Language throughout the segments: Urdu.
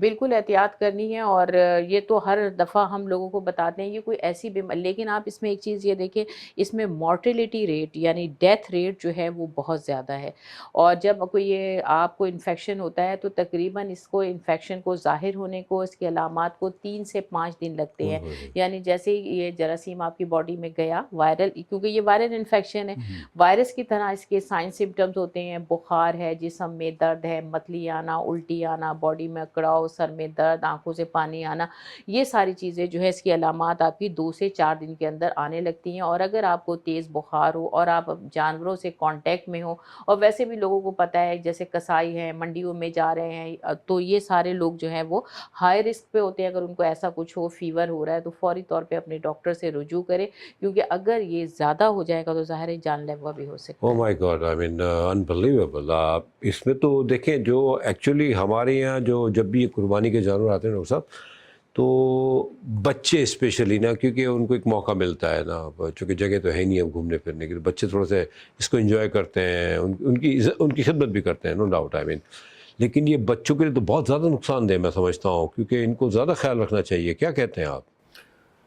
بالکل احتیاط کرنی ہے، اور یہ تو ہر دفعہ ہم لوگوں کو بتاتے ہیں یہ کوئی ایسی بیماری، لیکن آپ اس میں ایک چیز یہ دیکھیں، اس میں مورٹیلیٹی ریٹ یعنی ڈیتھ ریٹ جو ہے وہ بہت زیادہ ہے، اور جب کوئی یہ آپ کو انفیکشن ہوتا ہے تو تقریباً اس کو انفیکشن کو ظاہر ہونے کو، اس کی علامات کو 3 سے 5 دن لگتے ہیں، یعنی جیسے ہی یہ جراثیم آپ کی باڈی میں گیا وائرل، کیونکہ یہ وائرل انفیکشن ہے، وائرس کی طرح اس کے سائن سمٹمز ہوتے ہیں، بخار ہے، جسم میں درد ہے، متلی آنا، الٹی آنا، باڈی میں اکڑاؤ، سر میں درد، آنکھوں سے پانی آنا، یہ ساری چیزیں جو ہے اس کی علامات آپ کی 2 سے 4 دن کے اندر آنے لگتی ہیں، اور اگر آپ کو تیز بخار ہو اور آپ جانوروں سے کانٹیکٹ میں ہو، اور ویسے بھی لوگوں کو پتہ ہے جیسے کسائی ہیں، منڈیوں میں جا رہے ہیں، تو یہ سارے لوگ جو ہیں وہ ہائی رسک پہ ہوتے ہیں، اگر ان کو ایسا کچھ ہو، فیور ہو رہا ہے تو فوری طور پہ اپنے ڈاکٹر سے رجوع کرے، کیونکہ اگر یہ زیادہ ہو جائے گا تو ظاہر ہے جان لیوا بھی ہو سکتا او ہے۔ مائی گاڈ، آئی مین انبلیویبل. آپ اس میں تو دیکھیں جو ایکچولی ہمارے یہاں جو جب بھی قربانی کے جانور آتے ہیں ڈاکٹر صاحب، تو بچے اسپیشلی نا، کیونکہ ان کو ایک موقع ملتا ہے نا، چونکہ جگہ تو ہے نہیں اب گھومنے پھرنے کے لیے، بچے تھوڑا سا اس کو انجوائے کرتے ہیں، ان کی خدمت بھی کرتے ہیں، نو ڈاؤٹ، آئی مین. لیکن یہ بچوں کے لیے تو بہت زیادہ نقصان دہ میں سمجھتا ہوں، کیونکہ ان کو زیادہ خیال رکھنا چاہیے. کیا کہتے ہیں آپ؟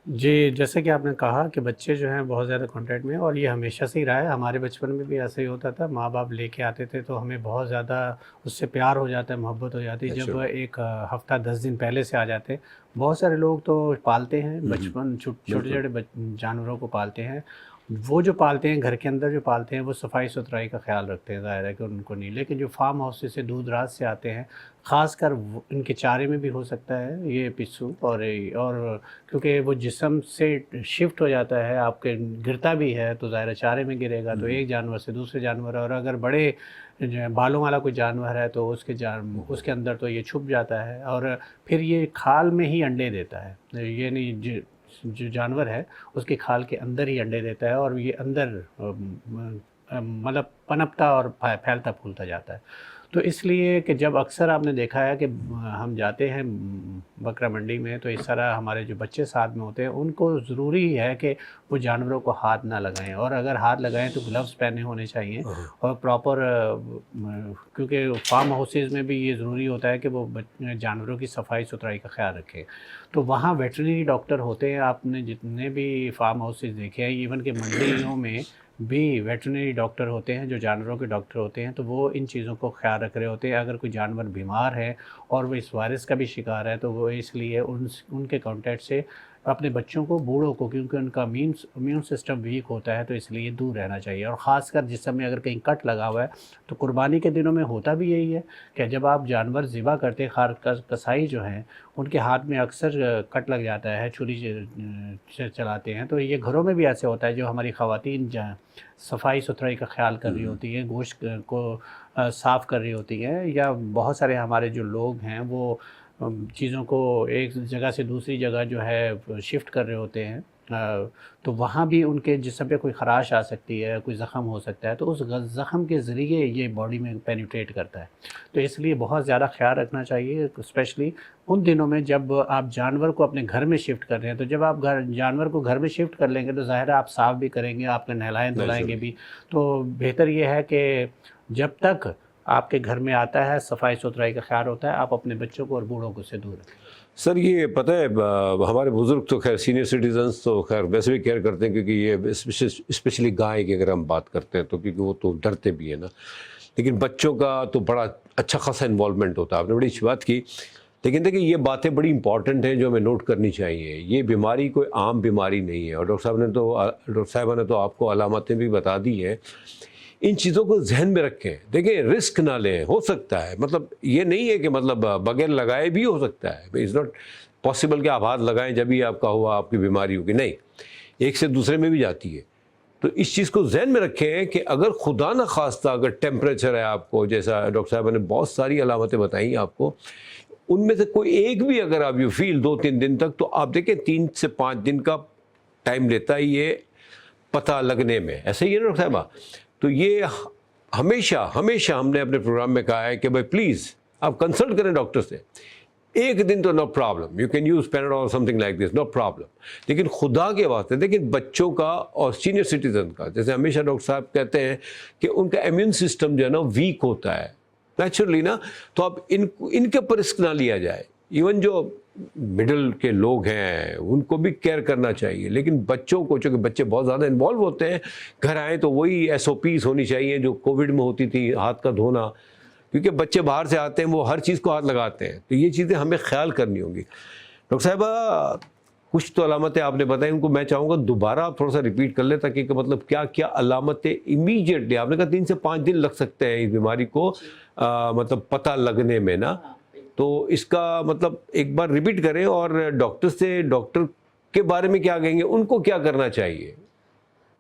جی، جیسے کہ آپ نے کہا کہ بچے جو ہیں بہت زیادہ کانٹیکٹ میں ہیں، اور یہ ہمیشہ سے ہی رہا ہے، ہمارے بچپن میں بھی ایسا ہی ہوتا تھا، ماں باپ لے کے آتے تھے تو ہمیں بہت زیادہ اس سے پیار ہو جاتا ہے، محبت ہو جاتی ہے. جب ایک ہفتہ 10 دن پہلے سے آ جاتے، بہت سارے لوگ تو پالتے ہیں بچپن، چھوٹے چھوٹے جانوروں کو پالتے ہیں. وہ جو پالتے ہیں گھر کے اندر جو پالتے ہیں وہ صفائی ستھرائی کا خیال رکھتے ہیں، ظاہر ہے کہ ان کو نہیں، لیکن جو فارم ہاؤس سے دور دراز سے آتے ہیں، خاص کر ان کے چارے میں بھی ہو سکتا ہے یہ پسو، اور کیونکہ وہ جسم سے شفٹ ہو جاتا ہے، آپ کے گرتا بھی ہے تو ظاہر چارے میں گرے گا، تو ایک جانور سے دوسرے جانور، اور اگر بڑے بالوں والا کوئی جانور ہے تو اس کے اندر تو یہ چھپ جاتا ہے، اور پھر یہ کھال میں ہی انڈے دیتا ہے، یہ نہیں جو جانور ہے اس کے کھال کے اندر ہی انڈے دیتا ہے، اور یہ اندر مطلب پنپتا اور پھیلتا پھولتا جاتا ہے. تو اس لیے کہ جب اکثر آپ نے دیکھا ہے کہ ہم جاتے ہیں بکرا منڈی میں، تو اس طرح ہمارے جو بچے ساتھ میں ہوتے ہیں ان کو ضروری ہے کہ وہ جانوروں کو ہاتھ نہ لگائیں، اور اگر ہاتھ لگائیں تو گلوز پہنے ہونے چاہیے، اور پراپر، کیونکہ فارم ہاؤسز میں بھی یہ ضروری ہوتا ہے کہ وہ جانوروں کی صفائی ستھرائی کا خیال رکھیں. تو وہاں ویٹرنری ڈاکٹر ہوتے ہیں، آپ نے جتنے بھی فارم ہاؤسز دیکھے ہیں، ایون کہ منڈیوں میں بھی ویٹرنری ڈاکٹر ہوتے ہیں جو جانوروں کے ڈاکٹر ہوتے ہیں، تو وہ ان چیزوں کو خیال رکھ رہے ہوتے ہیں. اگر کوئی جانور بیمار ہے اور وہ اس وائرس کا بھی شکار ہے تو وہ اس لیے ان کے کانٹیکٹ سے اپنے بچوں کو، بوڑھوں کو، کیونکہ ان کا امیون سسٹم ویک ہوتا ہے تو اس لیے دور رہنا چاہیے. اور خاص کر جسم میں اگر کہیں کٹ لگا ہوا ہے تو قربانی کے دنوں میں ہوتا بھی یہی ہے کہ جب آپ جانور ذبح کرتے ہیں، کسائی جو ہیں ان کے ہاتھ میں اکثر کٹ لگ جاتا ہے، چھری سے چلاتے ہیں. تو یہ گھروں میں بھی ایسے ہوتا ہے، جو ہماری خواتین صفائی ستھرائی کا خیال کر رہی ہوتی ہیں، گوشت کو صاف کر رہی ہوتی ہیں، یا بہت سارے ہمارے جو لوگ ہیں وہ چیزوں کو ایک جگہ سے دوسری جگہ جو ہے شفٹ کر رہے ہوتے ہیں، تو وہاں بھی ان کے جسم پہ کوئی خراش آ سکتی ہے، کوئی زخم ہو سکتا ہے، تو اس زخم کے ذریعے یہ باڈی میں پینیٹریٹ کرتا ہے. تو اس لیے بہت زیادہ خیال رکھنا چاہیے، اسپیشلی ان دنوں میں جب آپ جانور کو اپنے گھر میں شفٹ کر رہے ہیں. تو جب آپ جانور کو گھر میں شفٹ کر لیں گے تو ظاہر ہے آپ صاف بھی کریں گے، آپ نے نہلائیں دھلائیں گے بھی، تو بہتر یہ ہے کہ جب تک آپ کے گھر میں آتا ہے صفائی ستھرائی کا خیال ہوتا ہے، آپ اپنے بچوں کو اور بوڑھوں کو سے دور رکھیں. سر یہ پتہ ہے ہمارے بزرگ تو خیر سینئر سٹیزنز تو خیر ویسے بھی کیئر کرتے ہیں، کیونکہ یہ اسپیشلی گائے کی اگر ہم بات کرتے ہیں تو کیونکہ وہ تو ڈرتے بھی ہیں نا، لیکن بچوں کا تو بڑا اچھا خاصا انوالومنٹ ہوتا ہے. آپ نے بڑی اچھی بات کی، لیکن دیکھیں یہ باتیں بڑی امپورٹنٹ ہیں جو ہمیں نوٹ کرنی چاہیے. یہ بیماری کوئی عام بیماری نہیں ہے، اور ڈاکٹر صاحبہ نے تو آپ کو علامتیں بھی بتا دی ہیں. ان چیزوں کو ذہن میں رکھیں، دیکھیں رسک نہ لیں. ہو سکتا ہے، مطلب یہ نہیں ہے کہ مطلب بغیر لگائے بھی ہو سکتا ہے، اٹس ناٹ پاسبل کہ آپ ہاتھ لگائیں جب ہی آپ کا ہوا آپ کی بیماری ہوگی، نہیں، ایک سے دوسرے میں بھی جاتی ہے. تو اس چیز کو ذہن میں رکھیں کہ اگر خدا نہ خواستہ اگر ٹیمپریچر ہے آپ کو، جیسا ڈاکٹر صاحبہ نے بہت ساری علامتیں بتائیں آپ کو، ان میں سے کوئی ایک بھی اگر آپ یو فیل 2-3 دن تک، تو آپ دیکھیں 3 سے 5 دن کا ٹائم لیتا ہے یہ پتہ لگنے میں. ایسے ہی ہے نا ڈاکٹر صاحبہ؟ تو یہ ہمیشہ ہم نے اپنے پروگرام میں کہا ہے کہ بھائی پلیز آپ کنسلٹ کریں ڈاکٹر سے. ایک دن تو no problem, you can use Panadol some thing like this, no problem. لیکن خدا کے واسطے دیکھیں بچوں کا اور سینئر سٹیزن کا، جیسے ہمیشہ ڈاکٹر صاحب کہتے ہیں کہ ان کا امیون سسٹم جو ہے نا ویک ہوتا ہے نیچرلی نا، تو اب ان کے اوپر رسک نہ لیا جائے. ایون جو مڈل کے لوگ ہیں ان کو بھی کیئر کرنا چاہیے، لیکن بچوں کو، چونکہ بچے بہت زیادہ انوالو ہوتے ہیں، گھر آئیں تو وہی SOPs ہونی چاہیے جو کووڈ میں ہوتی تھی، ہاتھ کا دھونا، کیونکہ بچے باہر سے آتے ہیں وہ ہر چیز کو ہاتھ لگاتے ہیں، تو یہ چیزیں ہمیں خیال کرنی ہوں گی۔ ڈاکٹر صاحبہ کچھ تو علامتیں آپ نے بتائیں، ان کو میں چاہوں گا دوبارہ آپ تھوڑا سا ریپیٹ کر لیں، تاکہ کہ مطلب کیا کیا علامتیں امیڈیٹلی، آپ نے کہا 3 سے 5 دن لگ سکتے ہیں اس بیماری کو مطلب پتہ لگنے میں نا، تو اس کا مطلب ایک بار ریپیٹ کریں، اور ڈاکٹر کے بارے میں کیا کہیں گے، ان کو کیا کرنا چاہیے؟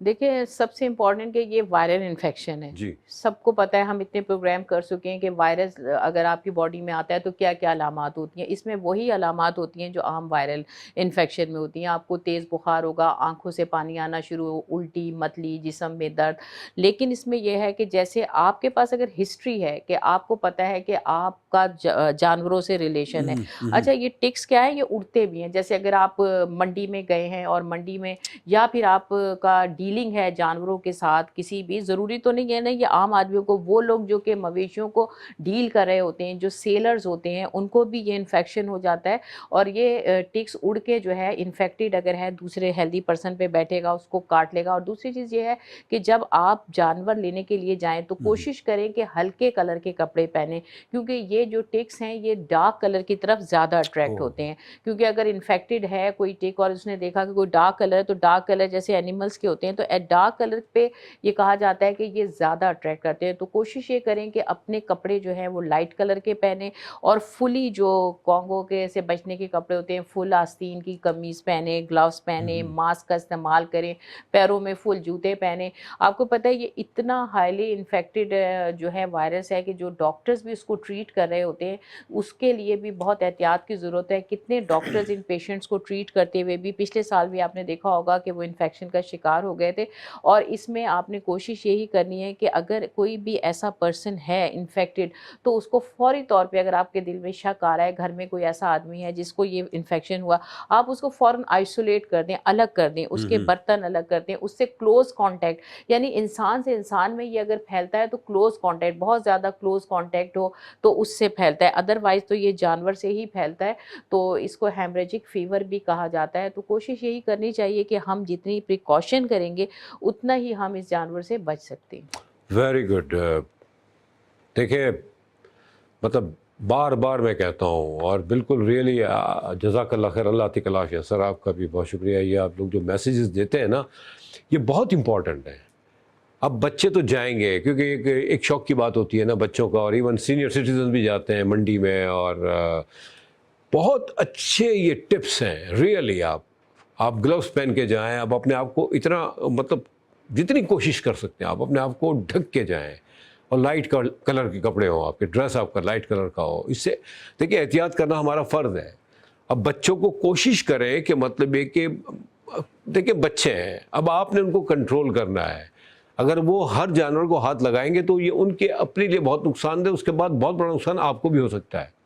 دیکھیں سب سے امپورٹنٹ کہ یہ وائرل انفیکشن ہے، جی سب کو پتہ ہے، ہم اتنے پروگرام کر چکے ہیں کہ وائرس اگر آپ کی باڈی میں آتا ہے تو کیا کیا علامات ہوتی ہیں۔ اس میں وہی علامات ہوتی ہیں جو عام وائرل انفیکشن میں ہوتی ہیں۔ آپ کو تیز بخار ہوگا، آنکھوں سے پانی آنا شروع، الٹی، متلی، جسم میں درد، لیکن اس میں یہ ہے کہ جیسے آپ کے پاس اگر ہسٹری ہے کہ آپ کو پتہ ہے کہ آپ کا جانوروں سے ریلیشن ہے۔ اچھا یہ ٹکس کیا ہے، یہ اڑتے بھی ہیں، جیسے اگر آپ منڈی میں گئے ہیں اور منڈی میں یا پھر آپ کا ڈیلنگ ہے جانوروں کے ساتھ، کسی بھی، ضروری تو نہیں ہے نا یہ عام آدمیوں کو، وہ لوگ جو کہ مویشیوں کو ڈیل کر رہے ہوتے ہیں، جو سیلرز ہوتے ہیں، ان کو بھی یہ انفیکشن ہو جاتا ہے، اور یہ ٹکس اڑ کے جو ہے انفیکٹڈ اگر ہے دوسرے ہیلدی پرسن پہ بیٹھے گا، اس کو کاٹ لے گا۔ اور دوسری چیز یہ ہے کہ جب آپ جانور لینے کے لیے جائیں تو کوشش کریں کہ ہلکے کلر کے کپڑے پہنیں، کیونکہ یہ جو ٹکس ہیں یہ ڈارک کلر کی طرف زیادہ اٹریکٹ ہوتے ہیں، کیونکہ اگر انفیکٹڈ ہے کوئی ٹک اور اس نے دیکھا کہ کوئی ڈارک کلر ہے، تو ڈارک کلر جیسے اینیملز کے ہوتے ہیں تو ڈارک کلر پہ یہ کہا جاتا ہے کہ یہ زیادہ اٹریکٹ کرتے ہیں۔ تو کوشش یہ کریں کہ اپنے کپڑے جو ہیں وہ لائٹ کلر کے پہنیں، اور فلی جو کانگو کے سے بچنے کے کپڑے ہوتے ہیں، فل آستین کی قمیض پہنیں، گلوز پہنیں، ماسک کا استعمال کریں، پیروں میں فل جوتے پہنیں۔ آپ کو پتہ ہے یہ اتنا ہائیلی انفیکٹڈ جو ہے وائرس ہے کہ جو ڈاکٹرز بھی اس کو ٹریٹ کر رہے ہوتے ہیں، اس کے لیے بھی بہت احتیاط کی ضرورت ہے۔ کتنے ڈاکٹرز ان پیشنٹس کو ٹریٹ کرتے ہوئے بھی پچھلے سال بھی آپ نے دیکھا ہوگا کہ وہ انفیکشن کا شکار ہو گئے تھے، اور اس میں آپ نے کوشش یہی کرنی ہے کہ اگر کوئی بھی ایسا پرسن ہے انفیکٹڈ تو اس کو فوری طور پہ، اگر آپ کے دل میں شک آ رہا ہے گھر میں کوئی ایسا آدمی ہے جس کو یہ انفیکشن ہوا، آپ اس کو فوراً آئسولیٹ کر دیں، الگ کر دیں، اس کے برتن الگ کر دیں، اس سے کلوز کانٹیکٹ، یعنی انسان سے انسان میں یہ اگر پھیلتا ہے تو کلوز کانٹیکٹ، بہت زیادہ کلوز کانٹیکٹ ہو تو اس سے پھیلتا ہے، ادروائز تو یہ جانور سے ہی پھیلتا ہے، تو اس کو ہیمریجک فیور بھی کہا جاتا ہے۔ تو کوشش یہی کرنی چاہیے کہ ہم جتنی پریکاشن کریں گے اتنا ہی ہم اس جانور سے بچ سکتے ہیں۔ Very good. دیکھیں مطلب بار بار میں کہتا ہوں، اور بالکل ریئلی جزاک اللہ خیر، اللہ عطیہ کلاش ہے سر، آپ کا بھی بہت شکریہ۔ یہ آپ لوگ جو میسیجز دیتے ہیں نا یہ بہت امپورٹنٹ ہیں۔ اب بچے تو جائیں گے، کیونکہ ایک شوق کی بات ہوتی ہے نا بچوں کا، اور ایون سینئر سٹیزن بھی جاتے ہیں منڈی میں، اور بہت اچھے یہ ٹپس ہیں ریئلی۔ آپ گلوز پہن کے جائیں، آپ اپنے آپ کو اتنا مطلب جتنی کوشش کر سکتے ہیں آپ اپنے آپ کو ڈھک کے جائیں، اور لائٹ کلر کے کپڑے ہوں، آپ کے ڈریس آپ کا لائٹ کلر کا ہو۔ اس سے دیکھیں احتیاط کرنا ہمارا فرض ہے۔ اب بچوں کو کوشش کریں کہ مطلب یہ کہ دیکھیں بچے ہیں، اب آپ نے ان کو کنٹرول کرنا ہے۔ اگر وہ ہر جانور کو ہاتھ لگائیں گے تو یہ ان کے اپنے لیے بہت نقصان دہ، اس کے بعد بہت بڑا نقصان آپ کو بھی ہو سکتا ہے۔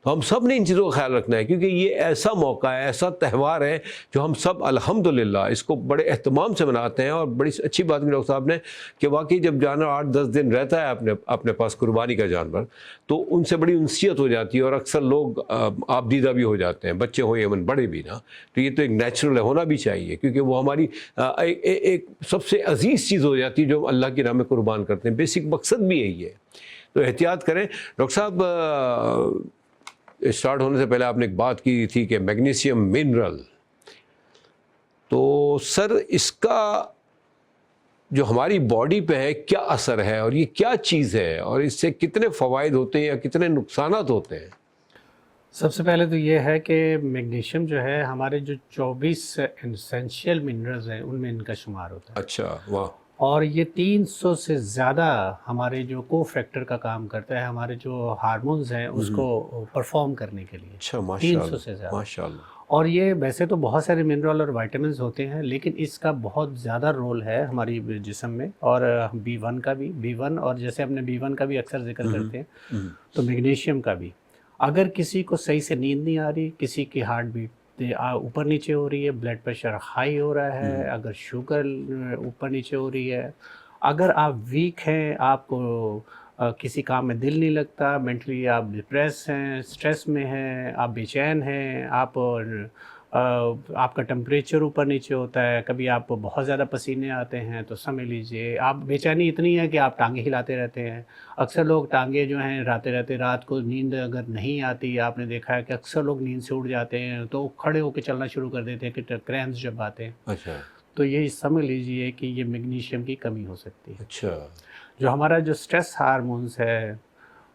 تو ہم سب نے ان چیزوں کا خیال رکھنا ہے، کیونکہ یہ ایسا موقع ہے، ایسا تہوار ہے جو ہم سب الحمدللہ اس کو بڑے اہتمام سے مناتے ہیں۔ اور بڑی اچھی بات کی ڈاکٹر صاحب نے کہ واقعی جب جانور 8-10 دن رہتا ہے اپنے پاس قربانی کا جانور، تو ان سے بڑی انسیت ہو جاتی ہے، اور اکثر لوگ آبدیدہ بھی ہو جاتے ہیں، بچے ہوں ایون بڑے بھی نا۔ تو یہ تو ایک نیچرل ہونا بھی چاہیے، کیونکہ وہ ہماری ایک سب سے عزیز چیز ہو جاتی ہے جو ہم اللہ کی راہ میں قربان کرتے ہیں۔ بیسک مقصد بھی یہی ہے، تو احتیاط کریں۔ ڈاکٹر صاحب اسٹارٹ ہونے سے پہلے آپ نے ایک بات کی تھی کہ میگنیشیم منرل، تو سر اس کا جو ہماری باڈی پہ ہے کیا اثر ہے، اور یہ کیا چیز ہے، اور اس سے کتنے فوائد ہوتے ہیں یا کتنے نقصانات ہوتے ہیں؟ سب سے پہلے تو یہ ہے کہ میگنیشیم جو ہے ہمارے جو 24 اسینشیل منرلز ہیں ان میں ان کا شمار ہوتا ہے، اچھا، واہ، اور یہ 300 سے زیادہ ہمارے جو کو فیکٹر کا کام کرتا ہے، ہمارے جو ہارمونز ہیں اس کو پرفارم کرنے کے لیے، اچھا، ماشاء 300 سے اللہ، زیادہ۔ ماشاء اللہ۔ اور یہ ویسے تو بہت سارے منرل اور وائٹامنز ہوتے ہیں، لیکن اس کا بہت زیادہ رول ہے ہماری جسم میں، اور B1 کا بھی، B1 اور جیسے اپنے B1 کا بھی اکثر ذکر کرتے ہیں، تو میگنیشیم کا بھی۔ اگر کسی کو صحیح سے نیند نہیں آ رہی، کسی کی ہارٹ بیٹ اوپر نیچے ہو رہی ہے، بلڈ پریشر ہائی ہو رہا ہے، اگر شوگر اوپر نیچے ہو رہی ہے، اگر آپ ویک ہیں، آپ کو کسی کام میں دل نہیں لگتا، مینٹلی آپ ڈپریس ہیں، اسٹریس میں ہیں، آپ بے چین ہیں، آپ کا ٹمپریچر اوپر نیچے ہوتا ہے، کبھی آپ کو بہت زیادہ پسینے آتے ہیں تو سمجھ لیجئے آپ بے چینی اتنی ہے کہ آپ ٹانگیں ہلاتے رہتے ہیں. اکثر لوگ ٹانگیں جو ہیں ہلاتے رہتے، رات کو نیند اگر نہیں آتی، آپ نے دیکھا ہے کہ اکثر لوگ نیند سے اٹھ جاتے ہیں تو کھڑے ہو کے چلنا شروع کر دیتے ہیں کہ کریمز جب آتے ہیں. اچھا تو یہ سمجھ لیجئے کہ یہ میگنیشیم کی کمی ہو سکتی ہے. اچھا. جو ہمارا جو سٹریس ہارمونز ہے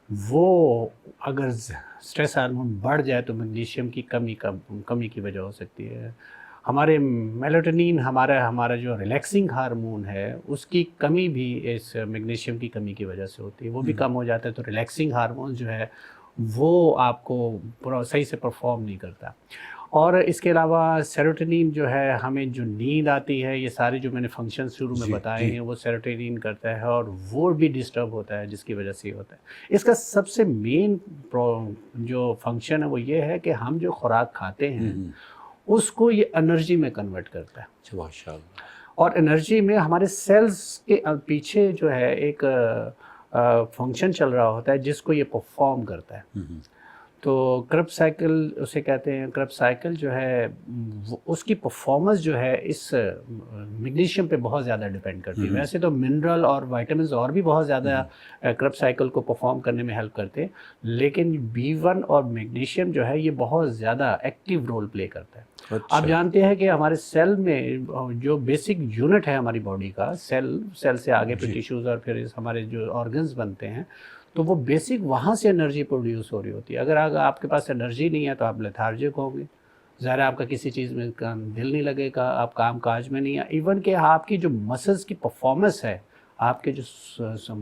وہ اگر سٹریس ہارمون بڑھ جائے تو میگنیشیم کی کمی کی وجہ ہو سکتی ہے. ہمارے میلاٹونین ہمارا جو ریلیکسنگ ہارمون ہے اس کی کمی بھی اس میگنیشیم کی کمی کی وجہ سے ہوتی ہے، وہ بھی کم ہو جاتا ہے تو ریلیکسنگ ہارمون جو ہے وہ آپ کو صحیح سے پرفارم نہیں کرتا. اور اس کے علاوہ سیروٹونین جو ہے، ہمیں جو نیند آتی ہے، یہ سارے جو میں نے فنکشن شروع میں بتائے ہیں وہ سیروٹونین کرتا ہے اور وہ بھی ڈسٹرب ہوتا ہے جس کی وجہ سے یہ ہوتا ہے. اس کا سب سے مین جو فنکشن ہے وہ یہ ہے کہ ہم جو خوراک کھاتے ہیں اس کو یہ انرجی میں کنورٹ کرتا ہے. ماشاء اللہ. اور انرجی میں ہمارے سیلز کے پیچھے جو ہے ایک فنکشن چل رہا ہوتا ہے جس کو یہ پرفارم کرتا ہے. تو کرب سائیکل اسے کہتے ہیں. کرب سائیکل جو ہے اس کی پرفارمنس جو ہے اس میگنیشیم پہ بہت زیادہ ڈیپینڈ کرتی ہے. ویسے تو منرل اور وائٹامنز اور بھی بہت زیادہ کرب سائیکل کو پرفارم کرنے میں ہیلپ کرتے ہیں، لیکن B1 اور میگنیشیم جو ہے یہ بہت زیادہ ایکٹیو رول پلے کرتا ہے. آپ جانتے ہیں کہ ہمارے سیل میں جو بیسک یونٹ ہے ہماری باڈی کا، سیل سے آگے پھر ٹیشوز اور پھر ہمارے جو آرگنز بنتے ہیں، تو وہ بیسک وہاں سے انرجی پروڈیوس ہو رہی ہوتی ہے. اگر آپ کے پاس انرجی نہیں ہے تو آپ لیتھارجک ہوں گے، ظاہر آپ کا کسی چیز میں دل نہیں لگے گا، آپ کام کاج میں نہیں ہے. ایون کہ آپ کی جو مسلز کی پرفارمنس ہے، آپ کے جو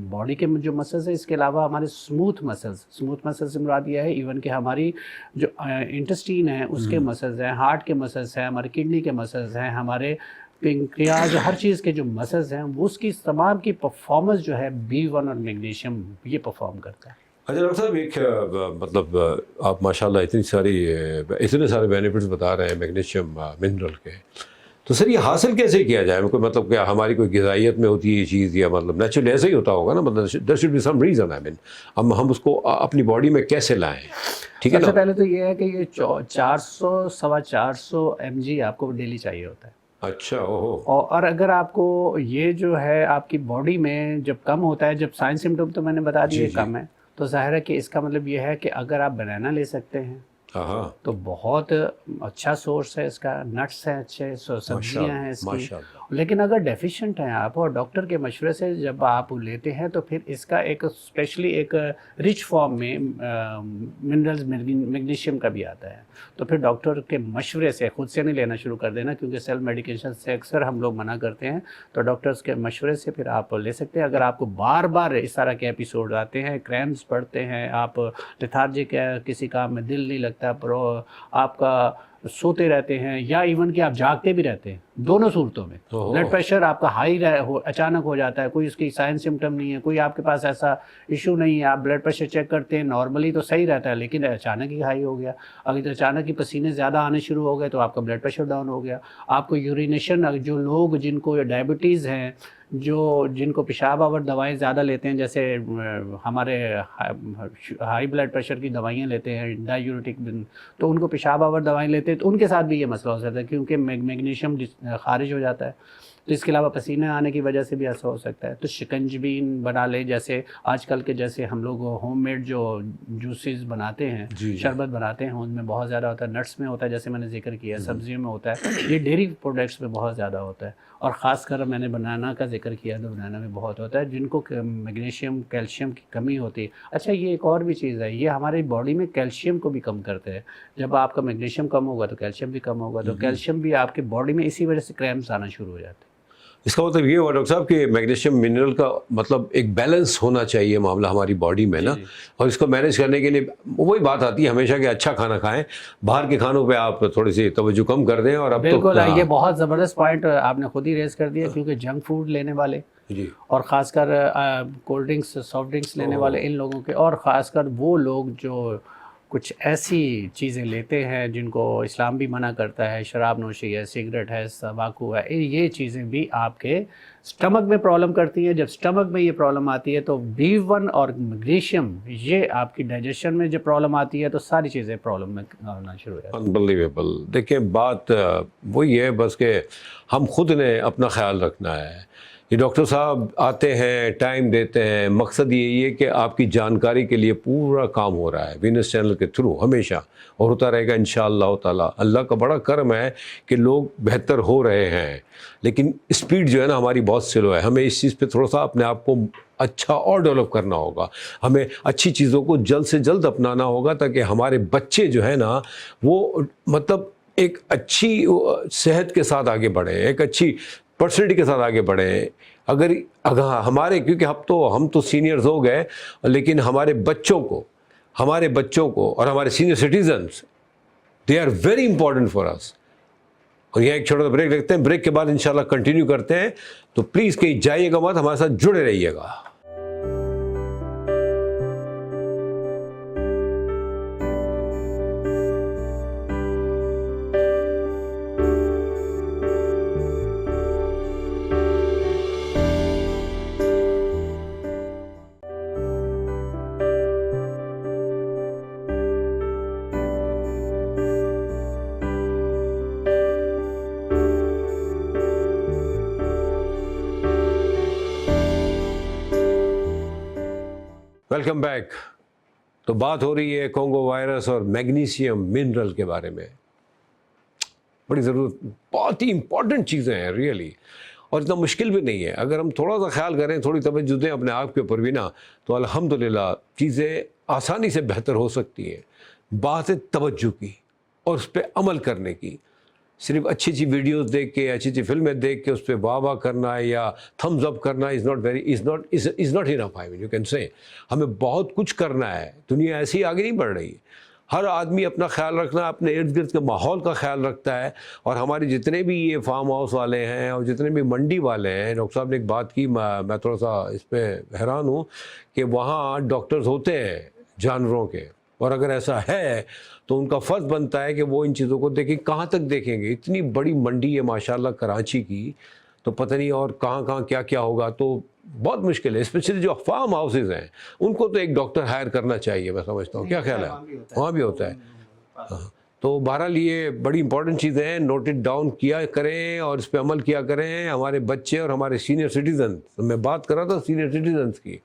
باڈی کے جو مسلز ہیں، اس کے علاوہ ہمارے اسموتھ مسلز سے مراد یہ ہے ایون کہ ہماری جو انٹسٹین ہے اس کے مسلز ہیں، ہارٹ کے مسلز ہیں، ہمارے کڈنی کے مسلز ہیں، ہمارے پنکریاز، ہر چیز کے جو مسلز ہیں وہ اس کی تمام کی پرفارمنس جو ہے B1 اور میگنیشیم یہ پرفارم کرتا ہے. اچھا ڈاکٹر صاحب، ایک مطلب آپ ماشاءاللہ اتنے سارے بینیفٹس بتا رہے ہیں میگنیشیم منرل کے، تو سر یہ حاصل کیسے کیا جائے؟ کوئی مطلب کیا ہماری کوئی غذائیت میں ہوتی ہے یہ چیز، یا مطلب نیچرلی ایسے ہی ہوتا ہوگا نا؟ مطلب there should be some reason. ہم اس کو اپنی باڈی میں کیسے لائیں؟ ٹھیک ہے نا. سب سے پہلے تو یہ ہے کہ یہ 400-450 mg آپ کو ڈیلی چاہیے ہوتا ہے. اچھا. اور اگر آپ کو یہ جو ہے آپ کی باڈی میں جب کم ہوتا ہے، جب سائن سمٹم تو میں نے بتا دیے کم ہے، تو ظاہر ہے کہ اس کا مطلب یہ ہے کہ اگر آپ بنانا لے سکتے ہیں تو بہت اچھا سورس ہے اس کا، نٹس ہیں اچھے، سبزیاں ہیں اس کی. لیکن اگر ڈیفیشینٹ ہیں آپ اور ڈاکٹر کے مشورے سے جب آپ لیتے ہیں تو پھر اس کا ایک اسپیشلی ایک رچ فارم میں منرلز میگنیشیم کا بھی آتا ہے. تو پھر ڈاکٹر کے مشورے سے، خود سے نہیں لینا شروع کر دینا، کیونکہ سیلف میڈیکیشن سے اکثر ہم لوگ منع کرتے ہیں. تو ڈاکٹرز کے مشورے سے پھر آپ لے سکتے ہیں. اگر آپ کو بار بار اس طرح کے ایپیسوڈ آتے ہیں، کریمز پڑتے ہیں، آپ لیتھارجک ہے، کسی کام میں دل نہیں لگتا، پر آپ کا سوتے رہتے ہیں، یا ایون کہ آپ جاگتے بھی رہتے ہیں، دونوں صورتوں میں بلڈ پریشر آپ کا ہائی اچانک ہو جاتا ہے، کوئی اس کی سائن سمٹم نہیں ہے، کوئی آپ کے پاس ایسا ایشو نہیں ہے، آپ بلڈ پریشر چیک کرتے ہیں نارملی تو صحیح رہتا ہے، لیکن اچانک ہی ہائی ہو گیا. اگر اچانک ہی پسینے زیادہ آنے شروع ہو گئے تو آپ کا بلڈ پریشر ڈاؤن ہو گیا. آپ کو یورینیشن، جو لوگ جن کو ڈائبٹیز ہیں، جن کو پیشاب آور دوائیں زیادہ لیتے ہیں، جیسے ہمارے ہائی بلڈ پریشر کی دوائیاں لیتے ہیں ڈائیورٹک، تو ان کو پیشاب آور دوائیں لیتے ہیں تو ان کے ساتھ بھی یہ مسئلہ ہو سکتا ہے، کیونکہ میگنیشیم خارج ہو جاتا ہے. تو اس کے علاوہ پسینے آنے کی وجہ سے بھی ایسا ہو سکتا ہے. تو شکنجبین بنا لے، جیسے آج کل کے جیسے ہم لوگ ہوم میڈ جو جوسز بناتے ہیں، شربت بناتے ہیں، ان میں بہت زیادہ ہوتا ہے، نٹس میں ہوتا ہے جیسے میں نے ذکر کیا، سبزیوں میں ہوتا ہے، یہ ڈیری پروڈکٹس میں بہت زیادہ ہوتا ہے. اور خاص کر میں نے بنانا کا ذکر کیا تو بنانا میں بہت ہوتا ہے، جن کو میگنیشیم کیلشیم کی کمی ہوتی ہے. اچھا، یہ ایک اور بھی چیز ہے، یہ ہماری باڈی میں کیلشیم کو بھی کم کرتے ہیں. جب آپ کا میگنیشیم کم ہوگا تو کیلشیم بھی کم ہوگا، تو کیلشیم بھی آپ کی باڈی میں اسی وجہ سے کریمز آنا شروع ہو جاتے ہیں. اس کا مطلب یہ ہوا ڈاکٹر صاحب کہ میگنیشیم منرل کا مطلب ایک بیلنس ہونا چاہیے معاملہ ہماری باڈی میں نا، اور اس کو مینیج کرنے کے لیے وہی بات آتی ہے ہمیشہ کہ اچھا کھانا کھائیں، باہر کے کھانوں پہ آپ تھوڑی سی توجہ کم کر دیں. اور اب بالکل، یہ بہت زبردست پوائنٹ آپ نے خود ہی ریز کر دیا، کیونکہ جنک فوڈ لینے والے اور خاص کر کولڈ ڈرنکس، سافٹ ڈرنکس لینے والے، ان لوگوں کے، اور خاص کر وہ لوگ جو کچھ ایسی چیزیں لیتے ہیں جن کو اسلام بھی منع کرتا ہے، شراب نوشی ہے، سگریٹ ہے، تمباکو ہے، یہ چیزیں بھی آپ کے سٹمک میں پرابلم کرتی ہیں. جب سٹمک میں یہ پرابلم آتی ہے تو B1 اور میگنیشیم یہ آپ کی ڈائجیشن میں جب پرابلم آتی ہے تو ساری چیزیں پرابلم میں آنا شروع ہو جاتی ہیں. انبلیویبل. دیکھیں بات وہی ہے بس کہ ہم خود نے اپنا خیال رکھنا ہے. یہ ڈاکٹر صاحب آتے ہیں، ٹائم دیتے ہیں، مقصد یہی ہے کہ آپ کی جانکاری کے لیے پورا کام ہو رہا ہے وینس چینل کے تھرو ہمیشہ، اور ہوتا رہے گا انشاءاللہ تعالی. اللہ کا بڑا کرم ہے کہ لوگ بہتر ہو رہے ہیں، لیکن اسپیڈ جو ہے نا ہماری بہت سلو ہے. ہمیں اس چیز پہ تھوڑا سا اپنے آپ کو اچھا اور ڈیولپ کرنا ہوگا. ہمیں اچھی چیزوں کو جلد سے جلد اپنانا ہوگا تاکہ ہمارے بچے جو ہے نا وہ مطلب ایک اچھی صحت کے ساتھ آگے بڑھیں، ایک اچھی پرسنالٹی کے ساتھ آگے بڑھیں. اگر ہمارے کیونکہ ہم تو سینئرز ہو گئے، لیکن ہمارے بچوں کو اور ہمارے senior citizens they are very important for us. اور یہاں ایک چھوٹا سا بریک رکھتے ہیں، بریک کے بعد انشاءاللہ کنٹینیو کرتے ہیں. تو پلیز کہیں جائیے گا مت، ہمارے ساتھ جڑے رہیے گا. Welcome back. تو بات ہو رہی ہے کونگو وائرس اور میگنیشیم منرل کے بارے میں. بڑی ضرورت، بہت ہی امپورٹنٹ چیزیں ہیں ریئلی، اور اتنا مشکل بھی نہیں ہے. اگر ہم تھوڑا سا خیال کریں، تھوڑی توجہ دیں اپنے آپ کے اوپر بھی نا، تو الحمدللہ چیزیں آسانی سے بہتر ہو سکتی ہیں. بات ہے توجہ کی اور اس پہ عمل کرنے کی. صرف اچھی اچھی ویڈیوز دیکھ کے، اچھی اچھی فلمیں دیکھ کے اس پہ واہ واہ کرنا یا تھمز اپ کرنا is not enough. I mean you can say ہمیں بہت کچھ کرنا ہے. دنیا ایسی آگے نہیں بڑھ رہی. ہر آدمی اپنا خیال رکھنا، اپنے ارد گرد کے ماحول کا خیال رکھتا ہے. اور ہمارے جتنے بھی یہ فارم ہاؤس والے ہیں اور جتنے بھی منڈی والے ہیں، ڈاکٹر صاحب نے ایک بات کی، میں تھوڑا سا اس پہ حیران ہوں کہ وہاں ڈاکٹرز ہوتے ہیں جانوروں کے، اور اگر ایسا ہے تو ان کا فرض بنتا ہے کہ وہ ان چیزوں کو دیکھیں. کہاں تک دیکھیں گے؟ اتنی بڑی منڈی ہے ماشاءاللہ کراچی کی، تو پتہ نہیں اور کہاں کہاں کیا کیا ہوگا. تو بہت مشکل ہے. اسپیشلی جو فارم ہاؤسز ہیں ان کو تو ایک ڈاکٹر ہائر کرنا چاہیے، میں سمجھتا ہوں. کیا خیال ہے؟ وہاں بھی ہوتا ہے. تو بہرحال یہ بڑی امپورٹنٹ چیزیں ہیں، نوٹ اٹ ڈاؤن کیا کریں اور اس پہ عمل کیا کریں. ہمارے بچے اور ہمارے سینئر سٹیزن، میں بات کر رہا تھا سینئر سٹیزنز کی.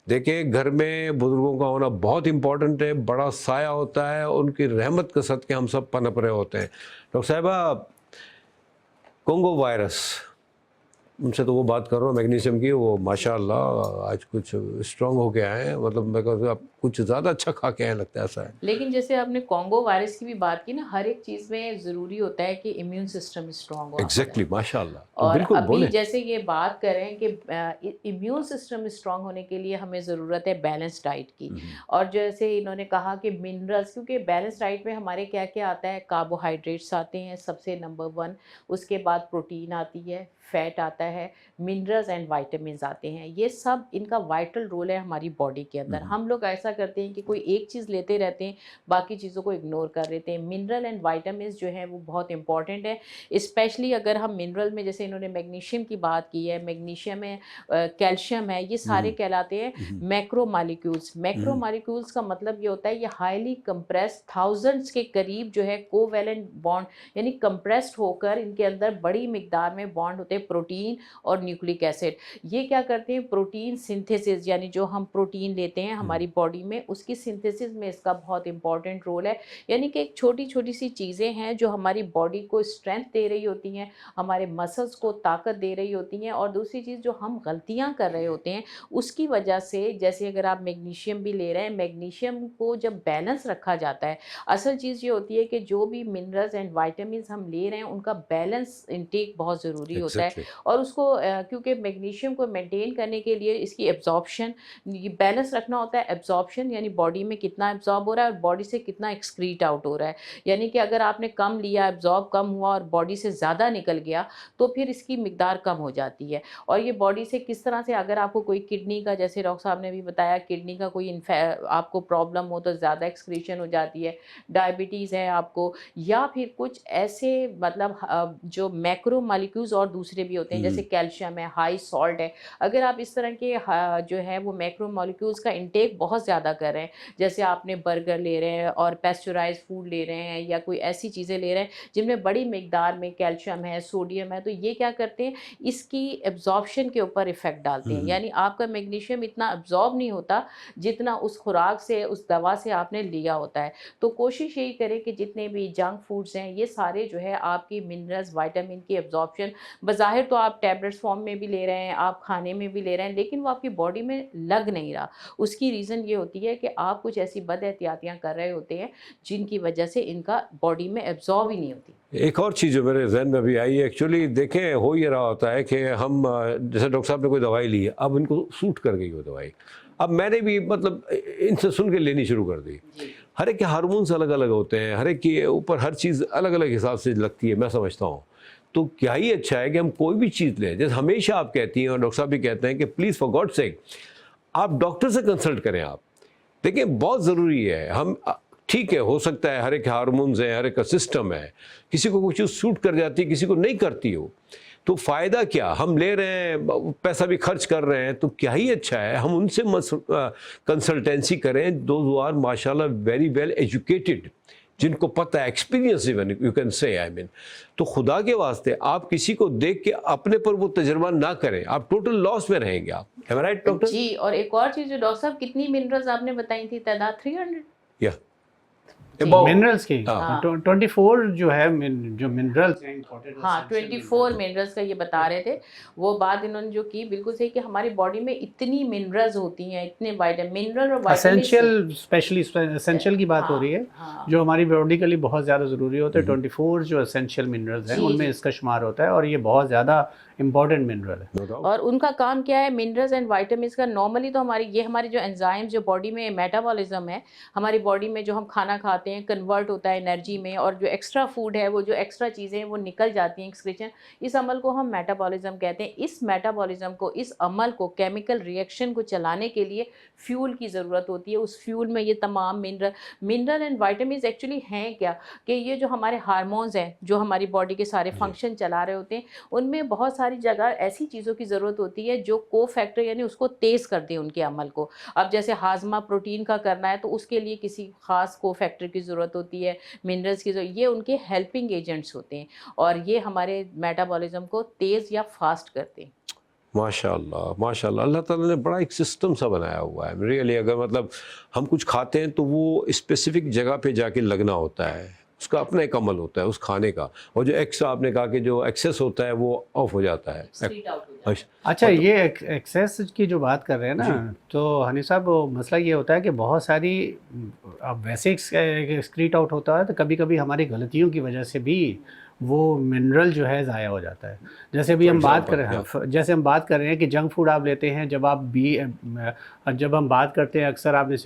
دیکھیں گھر میں بزرگوں کا ہونا بہت امپورٹنٹ ہے، بڑا سایہ ہوتا ہے، ان کی رحمت کے صدقے ہم سب پنپ رہے ہوتے ہیں. ڈاکٹر صاحبہ، کونگو وائرس، ان سے تو وہ بات کر رہا ہوں میگنیشیم کی، وہ ماشاءاللہ آج کچھ اسٹرانگ ہو کے آئے ہیں. مطلب میں کہوں آپ کچھ زیادہ اچھا کھا کے آئے لگتا ہے، ایسا ہے. لیکن جیسے آپ نے کونگو وائرس کی بھی بات کی نا، ہر ایک چیز میں ضروری ہوتا ہے کہ امیون سسٹم اسٹرانگ ہو. ایگزیکٹلی، ماشاءاللہ. اور بالکل ابھی بولیں. جیسے یہ بات کریں کہ امیون سسٹم اسٹرانگ ہونے کے لیے ہمیں ضرورت ہے بیلنس ڈائٹ کی. اور جیسے انہوں نے کہا کہ منرلس، کیونکہ بیلنس ڈائٹ میں ہمارے کیا کیا آتا ہے، کاربوہائیڈریٹس آتے ہیں سب سے نمبر 1، اس کے بعد پروٹین آتی ہے، فیٹ آتا ہے، منرلز اینڈ وائٹامنز آتے ہیں. یہ سب ان کا وائٹل رول ہے ہماری باڈی کے اندر. ہم لوگ ایسا کرتے ہیں کہ کوئی ایک چیز لیتے رہتے ہیں، باقی چیزوں کو اگنور کر لیتے ہیں. منرل اینڈ وائٹامنز جو ہیں وہ بہت امپورٹنٹ ہے. اسپیشلی اگر ہم منرل میں، جیسے انہوں نے میگنیشیم کی بات کی ہے، میگنیشیم ہے، کیلشیم ہے، یہ سارے کہلاتے ہیں میکرو مالیکیولز. میکرو مالیکیولز کا مطلب یہ ہوتا ہے یہ ہائیلی کمپریس، تھاؤزنڈس کے قریب جو ہے کوویلنٹ بانڈ، یعنی کمپریسڈ ہو کر ان کے اندر بڑی مقدار میں بانڈ ہوتے ہیں پروٹین اور نیوکلک ایسڈ. یہ کیا کرتے ہیں، پروٹین سنتھیسس، یعنی جو ہم پروٹین لیتے ہیں ہماری باڈی میں، اس کی سنتھیسس میں اس کا بہت امپورٹنٹ رول ہے. یعنی کہ ایک چھوٹی چھوٹی سی چیزیں ہیں جو ہماری باڈی کو اسٹرینتھ دے رہی ہوتی ہیں، ہمارے مسلس کو طاقت دے رہی ہوتی ہیں. اور دوسری چیز جو ہم غلطیاں کر رہے ہوتے ہیں اس کی وجہ سے، جیسے اگر آپ میگنیشیم بھی لے رہے ہیں، میگنیشیم کو جب بیلنس رکھا جاتا ہے، اصل چیز یہ ہوتی ہے کہ جو بھی منرلز اینڈ وائٹامنز ہم لے رہے ہیں ان کا بیلنس انٹیک بہت ضروری ہوتا ہے. اور اس کو کیونکہ میگنیشیم کو مینٹین کرنے کے لیے اس کی ایبزارپشن، یہ بیلنس رکھنا ہوتا ہے. ایبزارپشن ایبزاربشن یعنی باڈی میں کتنا ایبزارب ہو رہا ہے اور باڈی سے کتنا ایکسکریٹ آؤٹ ہو رہا ہے. یعنی کہ اگر آپ نے کم لیا، ایبزارب کم ہوا اور باڈی سے زیادہ نکل گیا تو پھر اس کی مقدار کم ہو جاتی ہے. اور یہ باڈی سے کس طرح سے، اگر آپ کو کوئی کڈنی کا، جیسے ڈاکٹر صاحب نے بھی بتایا، کڈنی کا کوئی آپ کو پرابلم ہو تو زیادہ ایکسکریشن ہو جاتی ہے، ڈائبٹیز ہے آپ کو، یا پھر کچھ ایسے مطلب جو میکرو مالیکیولز اور دوسرے بھی ہوتے ہیں جیسے کیلشیم ہے، ہائی سالٹ ہے. اگر آپ اس طرح کے جو ہے وہ میکرو مالیکیولز کا انٹیک بہت زیادہ کر رہے ہیں، جیسے آپ نے برگر لے رہے ہیں اور پیسچرائز فوڈ لے رہے ہیں یا کوئی ایسی چیزیں لے رہے ہیں جن میں بڑی مقدار میں کیلشیم ہے، سوڈیم ہے، تو یہ کیا کرتے ہیں، اس کی ایبزاربشن کے اوپر افیکٹ ڈالتے ہیں. یعنی آپ کا میگنیشیم اتنا ایبزارب نہیں ہوتا جتنا اس خوراک سے، اس دوا سے آپ نے لیا ہوتا ہے. تو کوشش یہی کریں کہ جتنے بھی جنک فوڈز ہیں یہ سارے جو ہے آپ کی منرلز، وائٹامن کی ایبزاربشن، بظاہر تو آپ ٹیبلٹس فارم میں بھی لے رہے ہیں، آپ کھانے میں بھی لے رہے ہیں، لیکن وہ آپ کی باڈی میں لگ نہیں رہا. اس کی ریزن یہ ہوتی ہے کہ آپ کچھ ایسی بد احتیاطیاں کر رہے ہوتے ہیں جن کی وجہ سے ان کا باڈی میں ایبزارب ہی نہیں ہوتی. ایک اور چیز جو میرے ذہن میں ابھی آئی ہے، ایکچولی دیکھیں ہو یہ رہا ہوتا ہے کہ ہم جیسے ڈاکٹر صاحب نے کوئی دوائی لی ہے، اب ان کو سوٹ کر گئی وہ دوائی، اب میں نے بھی مطلب ان سے سن کے لینی شروع کر دی. ہر ایک کے ہارمونس الگ الگ ہوتے ہیں، ہر ایک کے اوپر ہر چیز الگ الگ حساب سے لگتی ہے، میں سمجھتا ہوں. تو کیا ہی اچھا ہے کہ ہم کوئی بھی چیز لیں، جیسے ہمیشہ آپ کہتی ہیں اور ڈاکٹر صاحب بھی کہتے ہیں کہ پلیز فار گاڈ سیک آپ ڈاکٹر سے کنسلٹ کریں. آپ دیکھیں بہت ضروری ہے. ہم ٹھیک ہے، ہو سکتا ہے ہر ایک ہارمونز ہیں، ہر ایک کا سسٹم ہے، کسی کو کوئی چیز سوٹ کر جاتی ہے، کسی کو نہیں کرتی ہو، تو فائدہ کیا؟ ہم لے رہے ہیں، پیسہ بھی خرچ کر رہے ہیں، تو کیا ہی اچھا ہے ہم ان سے کنسلٹینسی کریں. دوز آر ماشاء اللہ ویری ویل ایجوکیٹڈ، جن کو پتہ ہے، ایکسپیرینس ایون یو کین سے آئی مین. تو خدا کے واسطے آپ کسی کو دیکھ کے اپنے پر وہ تجربہ نہ کریں، آپ ٹوٹل لاس میں رہیں گے. آپ رائٹ ڈاکٹر جی. اور ایک اور چیز جو ڈاکٹر صاحب، کتنی منرلز آپ نے بتائی تھی تعداد؟ 300 یا منرلس کی ہاں. 24 جو ہے جو منرلس ہیں ہاں 24 منرلس کا یہ بتا رہے تھے. وہ بات انہوں نے جو کی بالکل صحیح کہ ہماری باڈی میں اتنی منرلز ہوتی ہیں، اتنے منرل اور اسینشیل، اسپیشلی اسینشیل کی بات ہو رہی ہے جو ہماری باڈی کے لیے بہت زیادہ ضروری ہوتے ہیں. 24 جو اسینشیل منرلز ہیں ان میں اس کا شمار ہوتا ہے اور یہ بہت زیادہ امپورٹنٹ منرل ہے. اور ان کا کام کیا ہے؟ منرلز اینڈ وائٹامنس کا نارملی تو ہماری جو انزائم جو باڈی میں میٹابولزم ہے، ہماری باڈی میں جو ہم کھانا کھاتے ہیں کنورٹ ہوتا ہے انرجی میں، اور جو ایکسٹرا فوڈ ہے، وہ جو ایکسٹرا چیزیں ہیں وہ نکل جاتی ہیں ایکسکریشن. اس عمل کو ہم میٹابولزم کہتے ہیں. اس میٹابولزم کو، اس عمل کو، کیمیکل ریئیکشن کو چلانے کے لیے فیول کی ضرورت ہوتی ہے. اس فیول میں یہ تمام منرل اینڈ وائٹامنس ایکچولی ہیں کیا، کہ یہ جو ہمارے ہارمونز ہیں جو ہماری باڈی کے سارے فنکشن چلا رہے ہوتے ہیں، ان میں بہت ساری جگہ ایسی چیزوں کی ضرورت ہوتی ہے جو کو فیکٹر یعنی اس کو تیز کر دیں ان کے عمل کو. اب جیسے ہاضمہ پروٹین کا کرنا ہے تو اس کے لیے کسی خاص کو فیکٹر کی ضرورت ہوتی ہے، منرلز کی ضرورت، یہ ان کے ہیلپنگ ایجنٹس ہوتے ہیں اور یہ ہمارے میٹابولزم کو تیز یا فاسٹ کرتے ہیں. ماشاء اللہ ماشاء اللہ. اللہ تعالیٰ نے بڑا ایک سسٹم سا بنایا ہوا ہے ریئلی. اگر مطلب ہم کچھ کھاتے ہیں تو وہ اسپیسیفک جگہ پہ جا کے لگنا ہوتا ہے، اس کا اپنا ایک عمل ہوتا ہے اس کھانے کا. اور جو آپ نے کہا کہ جو ایکسیس ہوتا ہے وہ آف ہو جاتا ہے. اچھا، یہ ایکسیس کی جو بات کر رہے ہیں نا، تو ہنی صاحب مسئلہ یہ ہوتا ہے کہ بہت ساری اب ویسے ایکسکریٹ آؤٹ ہوتا ہے تو کبھی کبھی ہماری غلطیوں کی وجہ سے بھی وہ منرل جو ہے ضائع ہو جاتا ہے. جیسے ابھی ہم بات کر رہے ہیں، جیسے ہم بات کر رہے ہیں کہ جنک فوڈ آپ لیتے ہیں، جب ہم بات کرتے ہیں اکثر آپ نے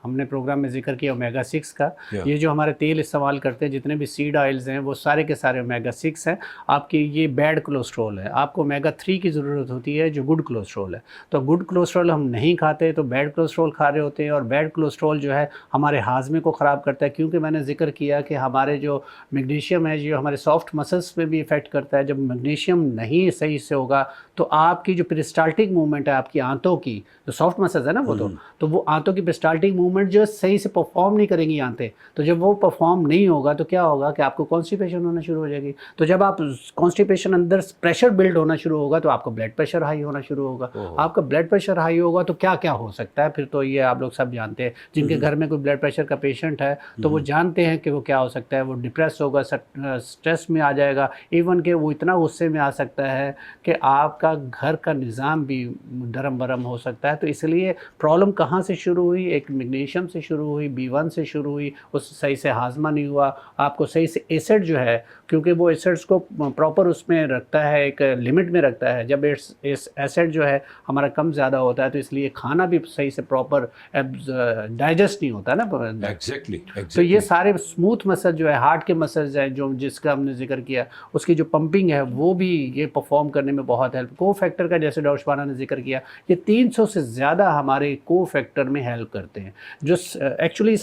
ہم نے پروگرام میں ذکر کیا اومیگا 6 کا. یہ جو ہمارے تیل استعمال کرتے ہیں جتنے بھی سیڈ آئلز ہیں وہ سارے کے سارے اومیگا 6 ہیں. آپ کی یہ بیڈ کولیسٹرول ہے، آپ کو اومیگا 3 کی ضرورت ہوتی ہے جو گڈ کولیسٹرول ہے. تو گڈ کولیسٹرول ہم نہیں کھاتے تو بیڈ کولیسٹرول کھا رہے ہوتے ہیں، اور بیڈ کولیسٹرول جو ہے ہمارے ہاضمے کو خراب کرتا ہے. کیونکہ میں نے ذکر کیا کہ ہمارے جو میگنیشیم ہے جو ہمارے سافٹ مسلس پہ بھی افیکٹ کرتا ہے. جب میگنیشیم نہیں صحیح سے ہوگا تو آپ کی جو پیرسٹالٹک موومنٹ ہے آپ کی آنتوں کی جو سافٹ مسلس ہے نا وہ تو وہ آنتوں کی پیرسٹالٹک موومنٹ جو صحیح سے پرفارم نہیں کریں گی آنتیں. تو جب وہ پرفارم نہیں ہوگا تو کیا ہوگا کہ آپ کو کانسٹیپیشن ہونا شروع ہو جائے گی. تو جب آپ کانسٹیپیشن اندر پریشر بلڈ ہونا شروع ہوگا تو آپ کا بلڈ پریشر ہائی ہونا شروع ہوگا. آپ کا بلڈ پریشر ہائی ہوگا تو کیا کیا ہو سکتا ہے پھر تو یہ آپ لوگ سب جانتے ہیں. جن کے گھر میں کوئی بلڈ پریشر کا پیشنٹ ہے تو وہ جانتے ہیں کہ وہ کیا ہو سکتا ہے. وہ ڈپریس ہوگا، اسٹریس میں آ جائے گا، ایون کہ وہ اتنا غصے میں آ سکتا ہے کہ آپ کا گھر کا نظام بھی درم برم ہو سکتا ہے. تو اس لیے پرابلم کہاں سے شروع ہوئی؟ ایک میگنیشیم سے شروع ہوئی، B1 سے شروع ہوئی، اس صحیح سے ہاضمہ نہیں ہوا. آپ کو صحیح سے ایسڈ جو ہے، کیونکہ وہ ایسڈس کو پراپر اس میں رکھتا ہے ایک لمٹ لمٹ میں رکھتا ہے. جب ایسڈ جو ہے ہمارا کم زیادہ ہوتا ہے تو اس لیے کھانا بھی صحیح سے پراپر ڈائجسٹ نہیں ہوتا نا. ایگزیکٹلی. تو یہ سارے اسموتھ مسل جو ہے ہارٹ کے مسلز ہیں جس کا ہم نے ذکر کیا, اس کی جو پمپنگ ہے وہ بھی یہ پرفارم کرنے میں بہت ہیلپ. کو فیکٹر کا جیسے ڈاکٹر شبانہ نے ذکر کیا, یہ 300 سے زیادہ ہمارے کو فیکٹر میں ہیلپ کرتے ہیں, جو ایکچولی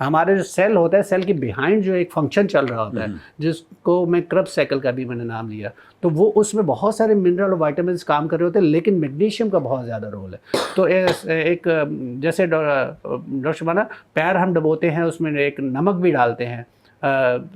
ہمارے جو سیل ہوتا ہے, سیل کے بیہائنڈ جو ایک فنکشن چل رہا ہوتا ہے جس کو میں کرب سائیکل کا بھی میں نے نام لیا, تو وہ اس میں بہت سارے منرل اور وائٹامنس کام کر رہے ہوتے ہیں, لیکن میگنیشیم کا بہت زیادہ رول ہے. تو ایک جیسے ڈاکٹر شبانہ پیر ہم ڈبوتے ہیں, اس میں ایک نمک بھی ڈالتے ہیں,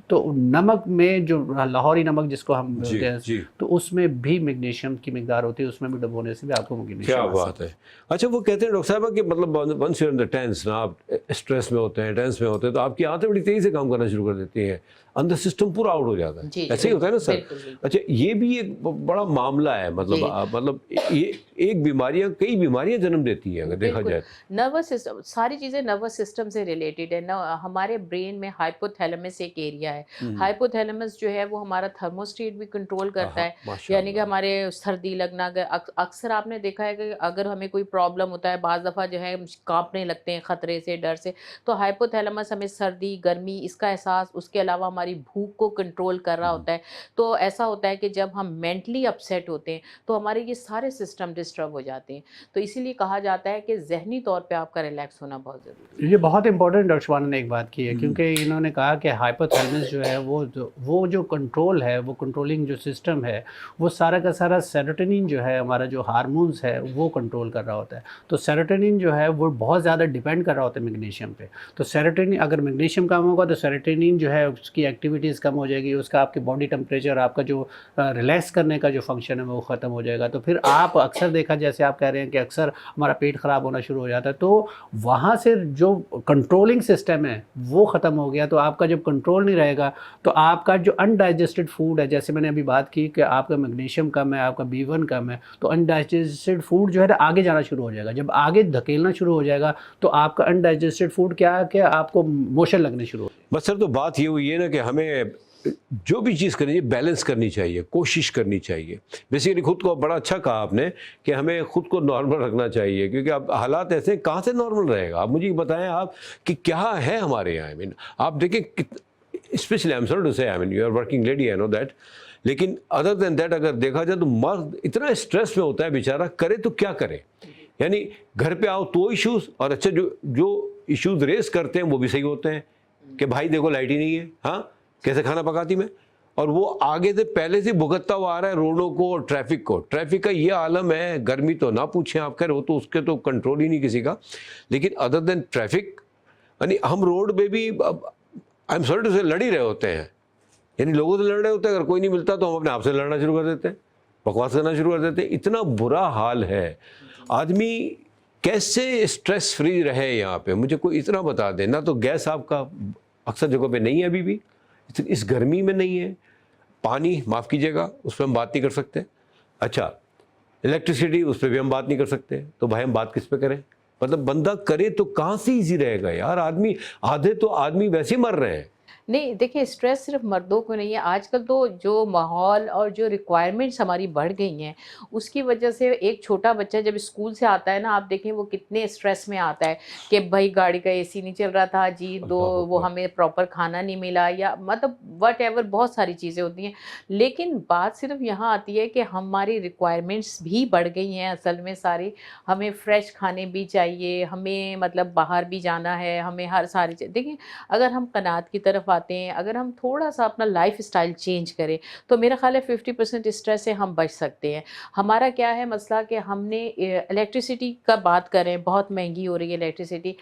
تو نمک میں جو لاہوری نمک جس کو ہم بولتے ہیں, تو اس میں بھی میگنیشیم کی مقدار ہوتی ہے, اس میں بھی ڈبونے سے بھی آپ کو میگنیشیم. کیا بات ہے. اچھا وہ کہتے ہیں ڈاکٹر صاحبہ کہ مطلب once you in the tense نا, آپ اسٹریس میں ہوتے ہیں, ٹینس میں ہوتے ہیں, تو آپ کی آنتیں بڑی تیزی سے کام کرنا شروع کر دیتی ہیں, اندر سسٹم پورا آؤٹ ہو جاتا ہے. ایسے ہی ہوتا ہے نا سر؟ اچھا یہ بھی ایک بڑا معاملہ ہے, مطلب یہ ایک بیماریاں کئی بیماریاں جنم دیتی ہیں اگر دیکھا جائے. نروس سسٹم, ساری چیزیں نروس سسٹم سے ریلیٹڈ ہے. ہمارے برین میں ہائپوتھیلمس ایک ایریا ہے. ہائپوتھیلمس جو ہے وہ ہمارا تھرموسٹیٹ بھی کنٹرول کرتا ہے, یعنی کہ ہمارے سردی لگنا, اکثر آپ نے دیکھا ہے کہ اگر ہمیں کوئی پرابلم ہوتا ہے بعض دفعہ جو ہے کانپنے لگتے ہیں خطرے سے, ڈر سے, تو ہائپوتھیلمس ہمیں سردی گرمی اس کا احساس, اس کے علاوہ ہماری بھوک کو کنٹرول کر رہا ہوتا ہے. تو ایسا ہوتا ہے کہ جب ہم مینٹلی اپسیٹ ہوتے ہیں تو ہمارے یہ سارے سسٹم ڈسٹرب ہو جاتے ہیں. تو اسی لیے کہا جاتا ہے کہ ذہنی طور پہ آپ کا ریلیکس ہونا بہت ضروری ہے. یہ بہت امپورٹنٹ ڈاکٹر شبانہ نے ایک بات کی ہے, کیونکہ انہوں نے کہا کہ ہائپوتھیلمس جو ہے وہ جو کنٹرول ہے, وہ کنٹرولنگ جو سسٹم ہے, وہ سارا کا سارا سیروٹونین جو ہے ہمارا جو ہارمونز ہے وہ کنٹرول کر رہا ہوتا ہے. تو سیروٹونین جو ہے وہ بہت زیادہ ڈیپینڈ کر رہا ہوتا ہے میگنیشیم پہ. تو سیروٹونین اگر میگنیشیم کم ہوگا تو سیروٹونین جو ہے اس کی ایکٹیویٹیز کم ہو جائے گی, اس کا آپ کے باڈی ٹمپریچر, آپ کا جو ریلیکس کرنے کا جو فنکشن ہے وہ ختم ہو جائے گا. تو پھر آپ اکثر دیکھا, جیسے آپ کہہ رہے ہیں کہ اکثر ہمارا پیٹ خراب ہونا شروع ہو جاتا ہے, تو وہاں سے جو کنٹرولنگ سسٹم ہے وہ ختم ہو گیا. تو آپ کا جب کنٹرول نہیں رہے گا تو آپ کا جو انڈائجسٹڈ فوڈ ہے, جیسے میں نے ابھی بات کی کہ آپ کا میگنیشیم کم ہے, آپ کا B1 کم ہے, تو انڈائجسٹڈ فوڈ جو ہے آگے جانا شروع ہو جائے گا. جب آگے دھکیلنا شروع ہو جائے گا تو آپ کا انڈائجسٹڈ فوڈ کیا ہے کہ آپ کو موشن لگنے شروع ہو جائے گا. بس سر تو بات یہ ہوئی ہے نا کہ ہمیں جو بھی چیز کرنی چاہیے بیلنس کرنی چاہیے, کوشش کرنی چاہیے. بیسیکلی خود کو بڑا اچھا کہا آپ نے کہ ہمیں خود کو نارمل رکھنا چاہیے, کیونکہ اب حالات ایسے ہیں, کہاں سے نارمل رہے گا. آپ مجھے بتائیں آپ کہ کیا ہے ہمارے یہاں. آپ دیکھیں especially I am sorry to say, you are working lady, I know that, لیکن ادر دین دیٹ اگر دیکھا جائے تو مرد اتنا اسٹریس میں ہوتا ہے بیچارہ, کرے تو کیا کرے. یعنی گھر پہ آؤ تو ایشوز, اور اچھا جو ایشوز ریز کرتے ہیں وہ بھی صحیح ہوتے ہیں کہ بھائی دیکھو لائٹ ہی نہیں ہے, ہاں کیسے کھانا پکاتی میں, اور وہ آگے سے پہلے سے بھگتتا ہوا آ رہا ہے روڈوں کو اور ٹریفک کو. ٹریفک کا یہ عالم ہے, گرمی تو نہ پوچھیں آپ, خیر وہ تو اس کے تو کنٹرول ہی نہیں کسی کا, لیکن ادر دین ٹریفک, یعنی ہم روڈ پہ بھی آئی ایم سوری ٹو سے لڑ ہی رہے ہوتے ہیں. یعنی لوگوں سے لڑ رہے ہوتے ہیں, اگر کوئی نہیں ملتا تو ہم اپنے آپ سے لڑنا شروع کر دیتے ہیں, بکواس کرنا شروع کر دیتے ہیں. اتنا برا حال ہے. آدمی کیسے اسٹریس فری رہے یہاں پہ, مجھے کوئی اتنا بتا دے. نہ تو گیس آپ کا اکثر جگہوں پہ نہیں ہے, ابھی بھی اس گرمی میں نہیں ہے. پانی معاف کیجیے گا اس پہ ہم بات نہیں کر سکتے. اچھا الیکٹریسٹی اس پہ بھی ہم بات نہیں کر سکتے. تو بھائی ہم بات کس پہ کریں. مطلب بندہ کرے تو کہاں سے ایزی رہے گا یار. آدھے تو آدمی ویسے ہی مر رہے ہیں. نہیں دیکھیں, اسٹریس صرف مردوں کو نہیں ہے. آج کل تو جو ماحول اور جو ریکوائرمنٹس ہماری بڑھ گئی ہیں اس کی وجہ سے ایک چھوٹا بچہ جب اسکول سے آتا ہے نا, آپ دیکھیں وہ کتنے اسٹریس میں آتا ہے کہ بھائی گاڑی کا اے سی نہیں چل رہا تھا جی, وہ ہمیں پراپر کھانا نہیں ملا, یا مطلب وٹ ایور بہت ساری چیزیں ہوتی ہیں. لیکن بات صرف یہاں آتی ہے کہ ہماری ریکوائرمنٹس بھی بڑھ گئی ہیں اصل میں ساری. ہمیں فریش کھانے بھی چاہیے, ہمیں مطلب باہر بھی جانا ہے, ہمیں ہر ساری چیز. دیکھیں اگر ہم قناعت کی طرف آتے ہیں, اگر ہم تھوڑا سا اپنا لائف اسٹائل چینج کریں تو میرا خیال ہے 50% اسٹریس سے ہم بچ سکتے ہیں. ہمارا کیا ہے مسئلہ کہ ہم نے الیکٹریسٹی کا بات کریں, بہت مہنگی ہو رہی ہے الیکٹریسٹی,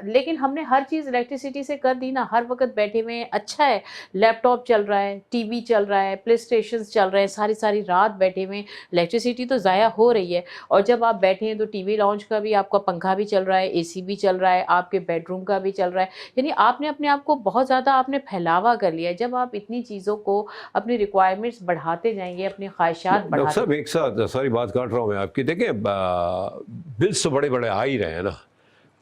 لیکن ہم نے ہر چیز الیکٹریسٹی سے کر دی نا. ہر وقت بیٹھے ہوئے ہیں, اچھا ہے لیپ ٹاپ چل رہا ہے, ٹی وی چل رہا ہے, پلے اسٹیشنز چل رہے ہیں, ساری رات بیٹھے ہوئے ہیں, الیکٹریسٹی تو ضائع ہو رہی ہے. اور جب آپ بیٹھے ہیں تو ٹی وی لاؤنج کا بھی آپ کا پنکھا بھی چل رہا ہے, اے سی بھی چل رہا ہے, آپ کے بیڈ روم کا بھی چل رہا ہے. یعنی آپ نے اپنے آپ کو بہت زیادہ آپ نے پھیلاوا کر لیا. جب آپ اتنی چیزوں کو اپنی ریکوائرمنٹس بڑھاتے جائیں گے, اپنی خواہشات ڈاکٹر صاحب ایک ساتھ ساری بات کاٹ رہا ہوں میں آپ کی. دیکھیں بلس تو بڑے بڑے آ ہی رہے ہیں نا,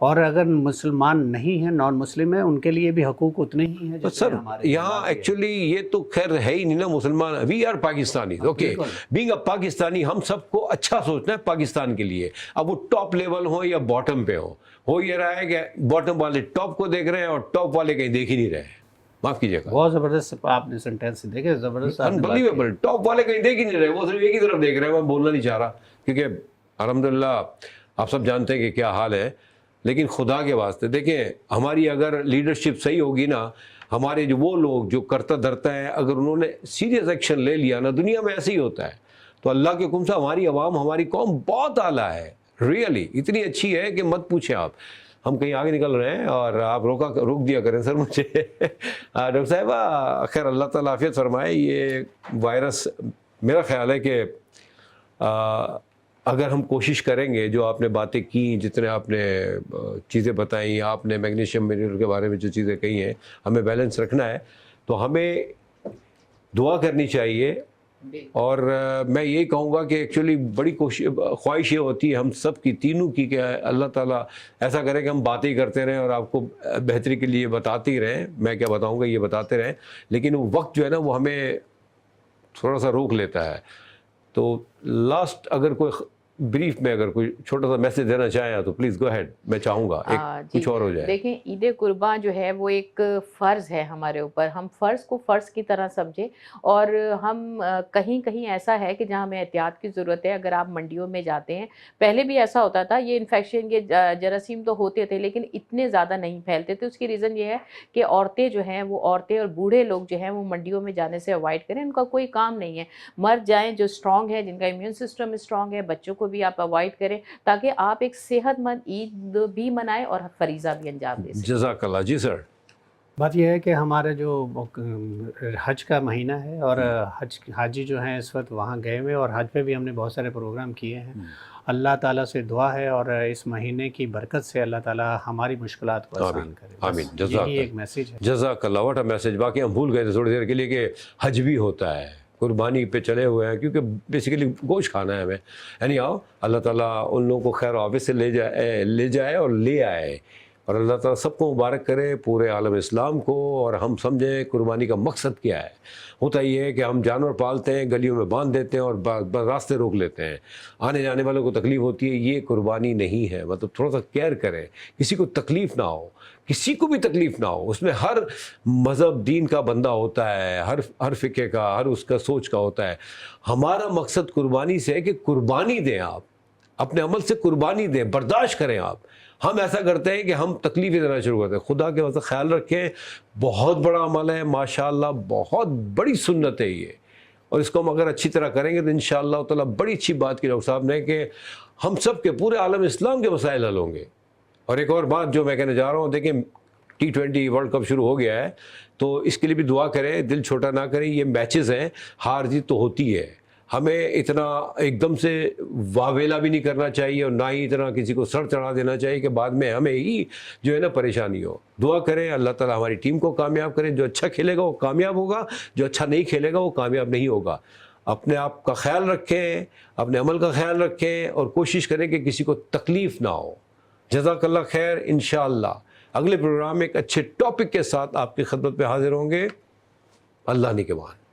اور اگر مسلمان نہیں ہیں، نان مسلم ہیں، ان کے لیے بھی حقوق اتنے ہی ہیں جتنے سر ہمارے یہاں ایکچولی یہ تو خیر ہے ہی نہیں نا مسلمان. We are Pakistani. Okay being a Pakistani ہم سب کو اچھا سوچنا ہے پاکستان کے لیے. اب وہ ٹاپ لیول ہو یا باٹم پہ ہو یہ رہا ہے کہ باٹم والے ٹاپ کو دیکھ رہے ہیں اور ٹاپ والے کہیں دیکھ ہی نہیں رہے ہیں. معاف کیجیے گا. بہت زبردست آپ نے سینٹینس دیکھے، زبردست آپ نے بات کی. انبلیویبل. ٹاپ والے کہیں دیکھ ہی نہیں رہے, وہ صرف ایک ہی طرف دیکھ رہے ہیں. میں بولنا نہیں چاہ رہا کیونکہ الحمدللہ آپ سب جانتے ہیں کہ کیا حال ہے, لیکن خدا کے واسطے دیکھیں ہماری اگر لیڈرشپ صحیح ہوگی نا, ہمارے جو وہ لوگ جو کرتا دھرتا ہے اگر انہوں نے سیریس ایکشن لے لیا نا, دنیا میں ایسے ہی ہوتا ہے. تو اللہ کے حکم سے ہماری عوام ہماری قوم بہت اعلیٰ ہے, ریئلی اتنی اچھی ہے کہ مت پوچھیں آپ. ہم کہیں آگے نکل رہے ہیں اور آپ روک دیا کریں سر مجھے. ڈاکٹر صاحبہ خیر اللہ تعالیٰ عافیت فرمائے. یہ وائرس میرا خیال ہے کہ اگر ہم کوشش کریں گے, جو آپ نے باتیں کی, جتنے آپ نے چیزیں بتائیں, آپ نے میگنیشیم منرل کے بارے میں جو چیزیں کہی ہیں, ہمیں بیلنس رکھنا ہے تو ہمیں دعا کرنی چاہیے. اور میں یہی کہوں گا کہ ایکچولی بڑی خواہش یہ ہوتی ہے ہم سب کی, تینوں کی, کہ اللہ تعالیٰ ایسا کرے کہ ہم باتیں ہی کرتے رہیں اور آپ کو بہتری کے لیے بتاتے ہی رہیں. میں کیا بتاؤں گا, یہ بتاتے رہیں, لیکن وہ وقت جو ہے نا وہ ہمیں تھوڑا سا روک لیتا ہے. تو لاسٹ اگر کوئی بریف میں اگر کوئی چھوٹا سا میسج دینا چاہیں تو پلیز گو ہیڈ. میں چاہوں گا ایک کچھ اور ہو جائے. دیکھیں عید قرباں جو ہے وہ ایک فرض ہے ہمارے اوپر. ہم فرض کو فرض کی طرح سمجھیں, اور ہم کہیں کہیں ایسا ہے کہ جہاں ہمیں احتیاط کی ضرورت ہے. اگر آپ منڈیوں میں جاتے ہیں, پہلے بھی ایسا ہوتا تھا, یہ انفیکشن کے جراثیم تو ہوتے تھے لیکن اتنے زیادہ نہیں پھیلتے تھے. اس کی ریزن یہ ہے کہ عورتیں جو ہیں وہ عورتیں اور بوڑھے لوگ جو ہیں وہ منڈیوں میں جانے سے اوائڈ کریں. ان کا کوئی کام نہیں ہے. مرد جائیں جو اسٹرانگ ہے, جن کا امیون سسٹم اسٹرانگ ہے. بچوں کو بھی آپ اوائڈ کریں تاکہ آپ ایک صحت مند عید بھی منائیں اور فریضہ بھی انجام دے سکیں. جزاک اللہ. جی سر. بات یہ ہے کہ ہمارے جو حج کا مہینہ ہے اور حاجی جو ہیں اس وقت وہاں گئے ہوئے, اور حج پہ بھی ہم نے بہت سارے پروگرام کیے ہیں. اللہ تعالیٰ سے دعا ہے اور اس مہینے کی برکت سے اللہ تعالیٰ ہماری مشکلات کو آسان کرے. آمین. جزاک یہی ایک میسیج ہے. جزاک اللہ. What a message. باقی ہم بھول گئے تھے تھوڑی دیر کے لیے کہ حج بھی ہوتا ہے, قربانی پہ چلے ہوئے ہیں کیونکہ بیسیکلی گوشت کھانا ہے ہمیں. یعنی آؤ اللہ تعالیٰ ان لوگوں کو خیر واپس سے لے جائے اور لے آئے, اور اللہ تعالیٰ سب کو مبارک کرے, پورے عالم اسلام کو. اور ہم سمجھیں قربانی کا مقصد کیا ہے. ہوتا یہ ہے کہ ہم جانور پالتے ہیں, گلیوں میں باندھ دیتے ہیں اور راستے روک لیتے ہیں, آنے جانے والوں کو تکلیف ہوتی ہے. یہ قربانی نہیں ہے. مطلب تھوڑا سا کیئر کریں, کسی کو تکلیف نہ ہو, کسی کو بھی تکلیف نہ ہو. اس میں ہر مذہب دین کا بندہ ہوتا ہے, ہر فقہ کا, ہر اس کا سوچ کا ہوتا ہے. ہمارا مقصد قربانی سے ہے کہ قربانی دیں, آپ اپنے عمل سے قربانی دیں, برداشت کریں آپ. ہم ایسا کرتے ہیں کہ ہم تکلیفیں دینا شروع کرتے ہیں. خدا کے واسطے خیال رکھیں, بہت بڑا عمل ہے ماشاءاللہ, بہت بڑی سنت ہے یہ, اور اس کو ہم اگر اچھی طرح کریں گے تو انشاءاللہ تعالیٰ بڑی اچھی بات کی ڈاکٹر صاحب نے کہ ہم سب کے پورے عالم اسلام کے مسائل حل ہوں گے. اور ایک اور بات جو میں کہنے جا رہا ہوں, دیکھیں T20 ورلڈ کپ شروع ہو گیا ہے تو اس کے لیے بھی دعا کریں, دل چھوٹا نہ کریں. یہ میچز ہیں, ہار جیت تو ہوتی ہے. ہمیں اتنا ایک دم سے واویلا بھی نہیں کرنا چاہیے اور نہ ہی اتنا کسی کو سر چڑھا دینا چاہیے کہ بعد میں ہمیں ہی جو ہے نا پریشانی ہو. دعا کریں اللہ تعالیٰ ہماری ٹیم کو کامیاب کریں. جو اچھا کھیلے گا وہ کامیاب ہوگا, جو اچھا نہیں کھیلے گا وہ کامیاب نہیں ہوگا. اپنے آپ کا خیال رکھیں, اپنے عمل کا خیال رکھیں, اور کوشش کریں کہ کسی کو تکلیف نہ ہو. جزاک اللہ خیر. انشاءاللہ اگلے پروگرام میں ایک اچھے ٹاپک کے ساتھ آپ کی خدمت پہ حاضر ہوں گے. اللہ نگہبان.